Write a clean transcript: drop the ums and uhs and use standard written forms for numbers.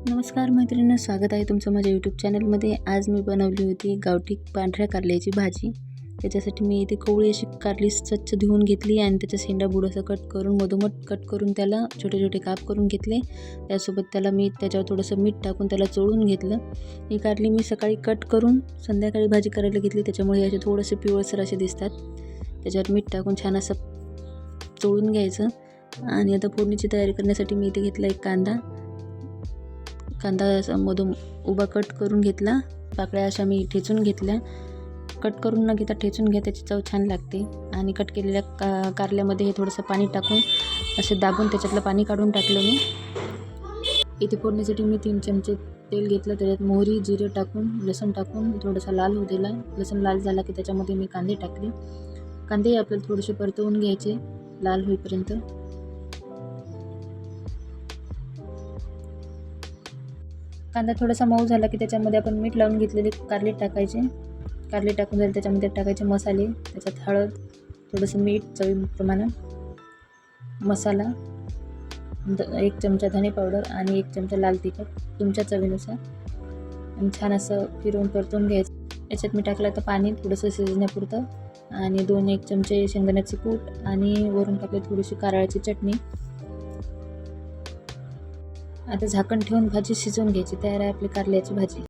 नमस्कार मैत्रिणींनो, स्वागत आहे तुमचं माझ्या यूट्यूब चॅनलमध्ये. आज मी बनवली होती गावठी पांढऱ्या कारल्याची भाजी. त्याच्यासाठी मी इथे कोवळी अशी कारली स्वच्छ धुवून घेतली आणि त्याचा शेंडा बुडासा कट करून मधोमध कट करून त्याला छोटे छोटे काप करून घेतले. त्यासोबत त्याच्यावर थोडंसं मीठ टाकून त्याला चोळून घेतलं. ही कारली मी सकाळी कट करून संध्याकाळी भाजी करायला घेतली, त्याच्यामुळे असे थोडेसे पिवळसर असे दिसतात. त्याच्यावर मीठ टाकून छान असं चोळून घ्यायचं. आणि आता फोडणीची तयारी करण्यासाठी मी इथे घेतला एक कांदा असा मधून उभा कट करून घेतला. पाकळ्या अशा मी ठेचून घेतल्या. कट करून न घेता ठेचून घ्या, त्याची चव छान लागते. आणि कट केलेल्या कारल्यामध्ये हे थोडंसं पाणी टाकून असे दाबून त्याच्यातलं पाणी काढून टाकलं मी. इथे फोडणीसाठी मी 3 चमचे तेल घेतलं. त्याच्यात मोहरी जिरे टाकून लसूण टाकून थोडासा लाल होऊ दिला. लसूण लाल झाला की त्याच्यामध्ये मी कांदे टाकले. कांदे आपल्याला थोडेसे परतवून घ्यायचे लाल होईपर्यंत. कांदा थोडासा मऊ झाला की त्याच्यामध्ये आपण मीठ लावून घेतलेले कारले टाकायचे. कारले टाकून झाले त्याच्यामध्ये टाकायचे मसाले. त्याच्यात हळद, थोडंसं मीठ चवीप्रमाणे, मसाला 1 चमचा धने पावडर आणि 1 चमचा लाल तिखट तुमच्या चवीनुसार. आणि छान असं फिरवून परतून घ्यायचं. याच्यात मी टाकलं तर पाणी थोडंसं शिजण्यापुरतं आणि 1 चमचे शेंगदाण्याचे कूट आणि वरून टाकले थोडीशी कारळ्याची चटणी. आता झाकण ठेवून भाजी शिजवून घ्यायची. तयार आहे आपली कारल्याची भाजी.